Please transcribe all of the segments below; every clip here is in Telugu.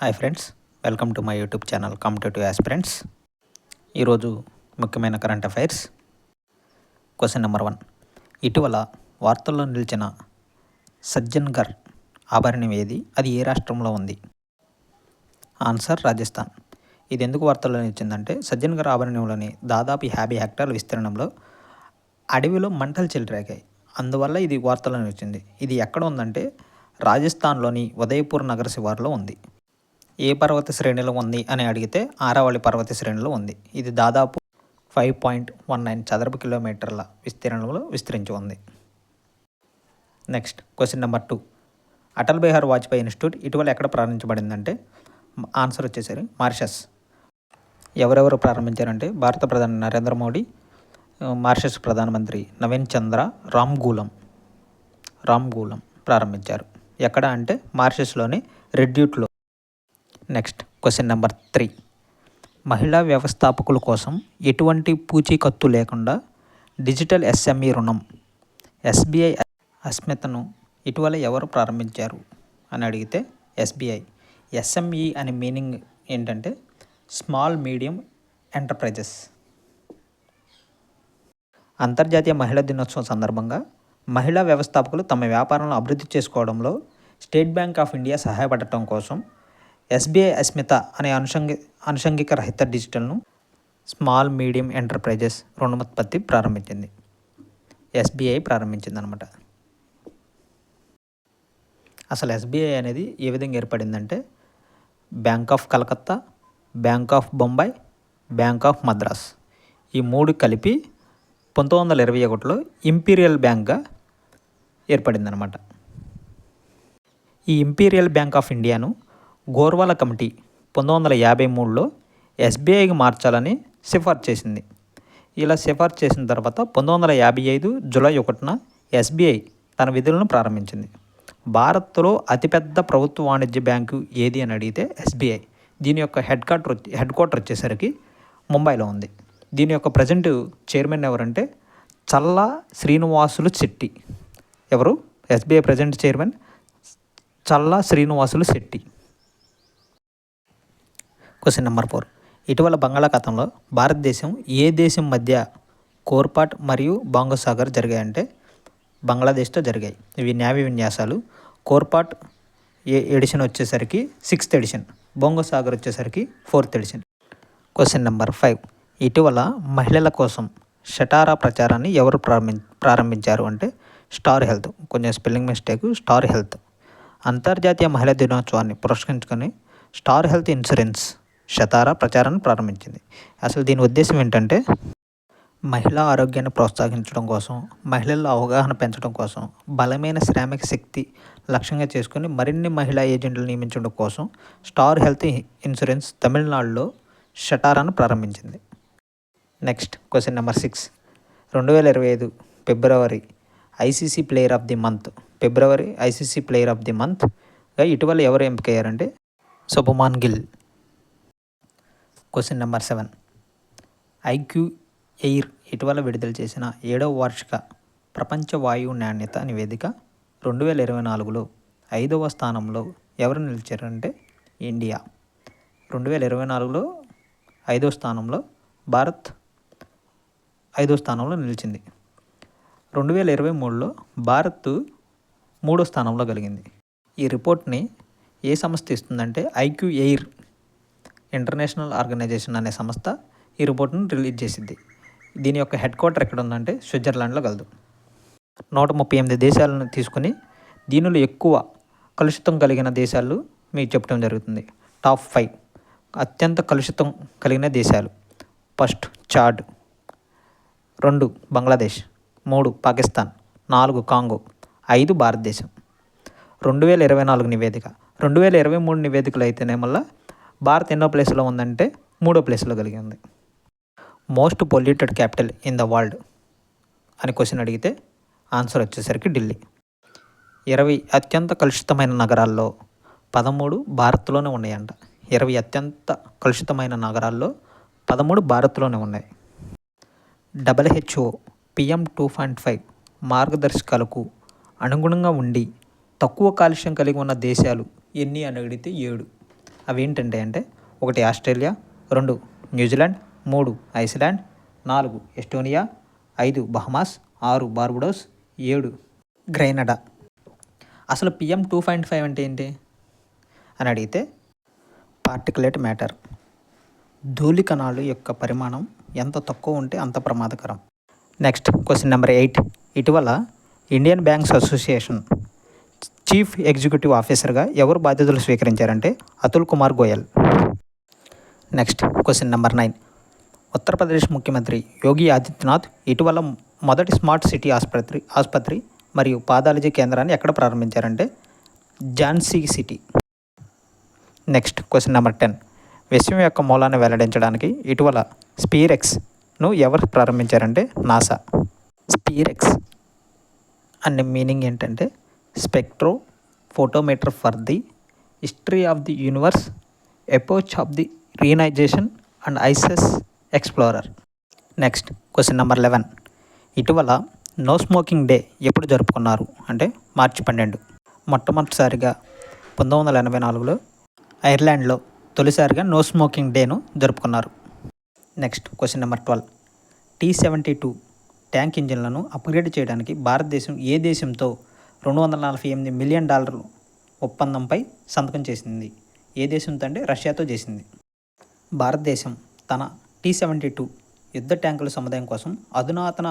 Hi friends, welcome to my YouTube channel competitive aspirants. ఈరోజు ముఖ్యమైన కరెంట్ అఫైర్స్. Question number 1. ఇటీవల వార్తల్లో నిలిచిన సజ్జన్గర్ ఆభరణం ఏది? అది ఏ రాష్ట్రంలో ఉంది? ఆన్సర్ రాజస్థాన్. ఇది ఎందుకు వార్తల్లో నిలిచిందంటే సజ్జన్గర్ ఆభరణంలోని దాదాపు 50 హెక్టార్ల విస్తీర్ణంలో అడవిలో మంటలు చెలరేగాయి. అందువల్ల ఇది వార్తల్లో నిలిచింది. ఇది ఎక్కడ ఉందంటే రాజస్థాన్లోని ఉదయపూర్ నగర శివారులో ఉంది. ఏ పర్వత శ్రేణిలో ఉంది అని అడిగితే ఆరావళి పర్వత శ్రేణిలో ఉంది. ఇది దాదాపు 5.19 చదరపు కిలోమీటర్ల విస్తీర్ణంలో విస్తరించి ఉంది. Next question number 2. Atal Bihari Vajpayee institute ఇటీవల ఎక్కడ ప్రారంభించబడిందంటే ఆన్సర్ వచ్చేసరి మారిషస్. ఎవరెవరు ప్రారంభించారంటే భారత ప్రధాని నరేంద్ర మోడీ, మారిషస్ ప్రధానమంత్రి నవీన్ చంద్ర రామ్గూలం ప్రారంభించారు. ఎక్కడ అంటే మారిషస్లోని రెడ్యూట్లో. Next question number 3. మహిళా వ్యవస్థాపకుల కోసం ఎటువంటి పూచీకత్తు లేకుండా డిజిటల్ ఎస్ఎంఈ రుణం ఎస్బీఐ అస్మితను ఇటీవల ఎవరు ప్రారంభించారు అని అడిగితే ఎస్బీఐ. ఎస్ఎంఈ అనే మీనింగ్ ఏంటంటే స్మాల్ మీడియం ఎంటర్ప్రైజెస్. అంతర్జాతీయ మహిళా దినోత్సవం సందర్భంగా మహిళా వ్యవస్థాపకులు తమ వ్యాపారాలను అభివృద్ధి చేసుకోవడంలో స్టేట్ బ్యాంక్ ఆఫ్ ఇండియా సహాయపడటం కోసం ఎస్బీఐ అస్మిత అనే అనుషంగిక రహిత డిజిటల్ను స్మాల్ మీడియం ఎంటర్ప్రైజెస్ రుణోత్పత్తి ప్రారంభించింది. ఎస్బీఐ ప్రారంభించిందనమాట. అసలు ఎస్బీఐ అనేది ఏ విధంగా ఏర్పడిందంటే bank of Calcutta, bank of Bombay, bank of Madras ఈ 3 కలిపి 1921లో ఇంపీరియల్ బ్యాంక్గా ఏర్పడిందనమాట. ఈ ఇంపీరియల్ బ్యాంక్ ఆఫ్ ఇండియాను గోర్వాల కమిటీ 1953లో ఎస్బీఐకి మార్చాలని సిఫార్సు చేసింది. ఇలా సిఫార్సు చేసిన తర్వాత 1955 జూలై 1న ఎస్బీఐ తన విధులను ప్రారంభించింది. భారత్లో అతిపెద్ద ప్రభుత్వ వాణిజ్య బ్యాంకు ఏది అని అడిగితే ఎస్బీఐ. దీని యొక్క హెడ్ క్వార్టర్ వచ్చేసరికి ముంబైలో ఉంది. దీని యొక్క ప్రజెంట్ చైర్మన్ ఎవరంటే చల్లా శ్రీనివాసులు శెట్టి. ఎవరు? SBI present chairman Challa Srinivasulu Setty. Question number 4. ఇటీవల బంగాళాఖాతంలో భారతదేశం ఏ దేశం మధ్య కోర్పాట్ మరియు బాంగోసాగర్ జరిగాయంటే బంగ్లాదేశ్తో జరిగాయి. ఇవి నేవీ విన్యాసాలు. కోర్పాట్ ఎడిషన్ వచ్చేసరికి 6th ఎడిషన్, బాంగోసాగర్ వచ్చేసరికి 4th ఎడిషన్. Question number 5. ఇటీవల మహిళల కోసం షటారా ప్రచారాన్ని ఎవరు ప్రారంభించారు అంటే స్టార్ హెల్త్. కొంచెం స్పెల్లింగ్ మిస్టేక్, స్టార్ హెల్త్. అంతర్జాతీయ మహిళా దినోత్సవాన్ని పురస్కరించుకొని స్టార్ హెల్త్ ఇన్సూరెన్స్ షటారా ప్రచారాన్ని ప్రారంభించింది. అసలు దీని ఉద్దేశం ఏంటంటే మహిళా ఆరోగ్యాన్ని ప్రోత్సహించడం కోసం, మహిళల్లో అవగాహన పెంచడం కోసం, బలమైన శ్రామిక శక్తి లక్ష్యంగా చేసుకుని మరిన్ని మహిళా ఏజెంట్లు నియమించడం కోసం స్టార్ హెల్త్ ఇన్సూరెన్స్ తమిళనాడులో షటారాను ప్రారంభించింది. Next question number 6. 2025 ఫిబ్రవరి ICC player of the month ICC player of the మంత్గా ఇటీవల ఎవరు ఎంపికయ్యారంటే Shubman Gill. Question number 7. IQ air ఇటీవల విడుదల చేసిన 7వ వార్షిక ప్రపంచ వాయువు నాణ్యత నివేదిక 2024లో 5వ స్థానంలో ఎవరు నిలిచారంటే ఇండియా. 2024లో 5వ స్థానంలో భారత్ 5వ స్థానంలో నిలిచింది. 2023లో భారత్ 3వ స్థానంలో కలిగింది. ఈ రిపోర్ట్ని ఏ సంస్థ ఇస్తుందంటే ఐక్యూ ఎయిర్ ఇంటర్నేషనల్ ఆర్గనైజేషన్ అనే సంస్థ ఈ రిపోర్ట్ను రిలీజ్ చేసింది. దీని యొక్క హెడ్ క్వార్టర్ ఎక్కడ ఉందంటే స్విట్జర్లాండ్లో కలదు. 138 దేశాలను తీసుకుని దీనిలో ఎక్కువ కలుషితం కలిగిన దేశాలు మీకు చెప్పడం జరుగుతుంది. టాప్ 5 అత్యంత కలుషితం కలిగిన దేశాలు. First Chad, 2 Bangladesh, 3 Pakistan, 4 Congo, 5 భారతదేశం. 2024 నివేదిక. 2023 నివేదికలు అయితేనే మళ్ళీ భారత్ ఎన్నో ప్లేస్లో ఉందంటే 3వ ప్లేస్లో కలిగి ఉంది. Most polluted capital in the world అని క్వశ్చన్ అడిగితే ఆన్సర్ వచ్చేసరికి ఢిల్లీ. 20 అత్యంత కలుషితమైన నగరాల్లో 13 భారత్లోనే ఉన్నాయంట. 20 అత్యంత కలుషితమైన నగరాల్లో 13 భారత్లోనే ఉన్నాయి. WHO PM 2.5 మార్గదర్శకాలకు అనుగుణంగా ఉండి తక్కువ కాలుష్యం కలిగి ఉన్న దేశాలు ఎన్ని అని అడిగితే 7. అవి ఏంటంటే ఒకటి Australia, 2 New Zealand, 3 Iceland, 4 Estonia, 5 Bahamas, 6 Barbados, 7 Grenada. అసలు PM 2.5 అంటే ఏంటి అని అడిగితే పార్టికులేట్ మ్యాటర్. ధూళి కణాలు యొక్క పరిమాణం ఎంత తక్కువ ఉంటే అంత ప్రమాదకరం. Next question number 8. ఇటీవల Indian banks association chief executive ఆఫీసర్గా ఎవరు బాధ్యతలు స్వీకరించారంటే Atul Kumar Goyal. Next question number 9. Uttar Pradesh ముఖ్యమంత్రి యోగి ఆదిత్యనాథ్ ఇటీవల మొదటి స్మార్ట్ సిటీ ఆసుపత్రి మరియు పాథాలజీ కేంద్రాన్ని ఎక్కడ ప్రారంభించారంటే Jhansi city. Next question number 10. విశ్వం యొక్క మూలాన్ని వెల్లడించడానికి ఇటీవల స్పీరెక్స్ను ఎవరు ప్రారంభించారంటే నాసా. స్పీరెక్స్ అనే మీనింగ్ ఏంటంటే spectrophotometer for the history of the universe, epoch of the reionization and ices explorer. Next question number 11. ఇటీవల నో స్మోకింగ్ డే ఎప్పుడు జరుపుకున్నారు అంటే మార్చి 12. మొట్టమొదటిసారిగా 1984లో ఐర్లాండ్లో తొలిసారిగా నో స్మోకింగ్ డేను జరుపుకున్నారు. Next question number 12. T-72 tank ఇంజిన్లను అప్గ్రేడ్ చేయడానికి భారతదేశం ఏ దేశంతో $248 మిలియన్ ఒప్పందంపై సంతకం చేసింది? ఏ దేశంతో అంటే రష్యాతో చేసింది. భారతదేశం తన T-72 యుద్ధ ట్యాంకుల సముదాయం కోసం అధునాతన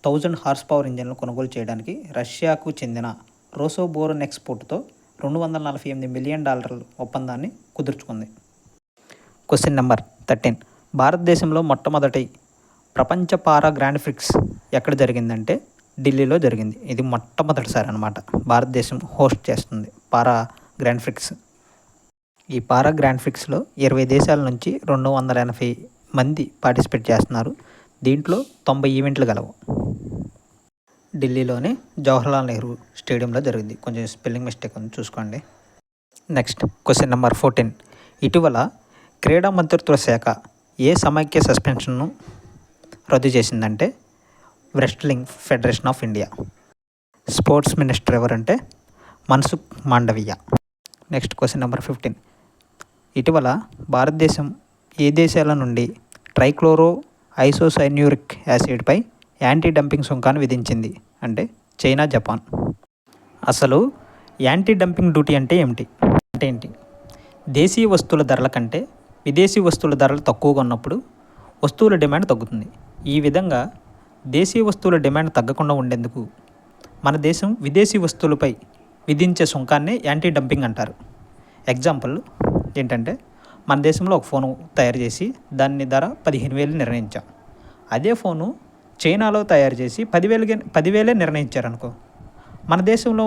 1000 హార్స్ పవర్ ఇంజిన్లు కొనుగోలు చేయడానికి రష్యాకు చెందిన రోసోబోరోనెక్స్పోర్ట్తో $248 మిలియన్ ఒప్పందాన్ని కుదుర్చుకుంది. Question number 13. భారతదేశంలో మొట్టమొదటి ప్రపంచ పారా గ్రాండ్ ప్రిక్స్ ఎక్కడ జరిగిందంటే ఢిల్లీలో జరిగింది. ఇది మొట్టమొదటిసారి అనమాట భారతదేశం హోస్ట్ చేస్తుంది పారా గ్రాండ్ ప్రిక్స్. ఈ పారా గ్రాండ్ ప్రిక్స్లో 20 దేశాల నుంచి 280 మంది పార్టిసిపేట్ చేస్తున్నారు. దీంట్లో 90 ఈవెంట్లు గలవు. ఢిల్లీలోని జవహర్లాల్ నెహ్రూ స్టేడియంలో జరిగింది. కొంచెం స్పెల్లింగ్ మిస్టేక్ ఉంది, చూసుకోండి. Next question number 14. ఇటీవల క్రీడా మంత్రిత్వ శాఖ ఏ సమైక్య సస్పెన్షన్ను రద్దు చేసిందంటే wrestling federation of India. Sports minister ఎవరంటే Mansukh Mandaviya. Next question number 15. ఇటీవల భారతదేశం ఏ దేశాల నుండి ట్రైక్లోరో ఐసోసైన్యూరిక్ యాసిడ్పై యాంటీ డంపింగ్ సుంకాన్ని విధించింది అంటే చైనా, జపాన్. అసలు యాంటీ డంపింగ్ డ్యూటీ అంటే ఏంటి? దేశీయ వస్తువుల ధరల కంటే విదేశీ వస్తువుల ధరలు తక్కువగా ఉన్నప్పుడు వస్తువుల డిమాండ్ తగ్గుతుంది. ఈ విధంగా దేశీయ వస్తువుల డిమాండ్ తగ్గకుండా ఉండేందుకు మన దేశం విదేశీ వస్తువులపై విధించే సుంకాన్ని యాంటీ డంపింగ్ అంటారు. ఎగ్జాంపుల్ ఏంటంటే మన దేశంలో ఒక ఫోను తయారు చేసి దాని ధర 15,000 నిర్ణయించాం. అదే ఫోను చైనాలో తయారు చేసి 10,000 నిర్ణయించారనుకో, మన దేశంలో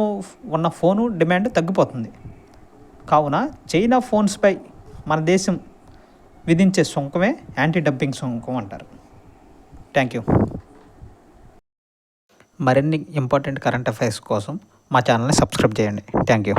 ఉన్న ఫోను డిమాండ్ తగ్గిపోతుంది. కావున చైనా ఫోన్స్పై మన దేశం విధించే సుంకమే యాంటీ డంపింగ్ సుంకం అంటారు. Thank you. మరిన్ని ఇంపార్టెంట్ కరెంట్ అఫైర్స్ కోసం మా ఛానల్ని సబ్స్క్రైబ్ చేయండి. Thank you.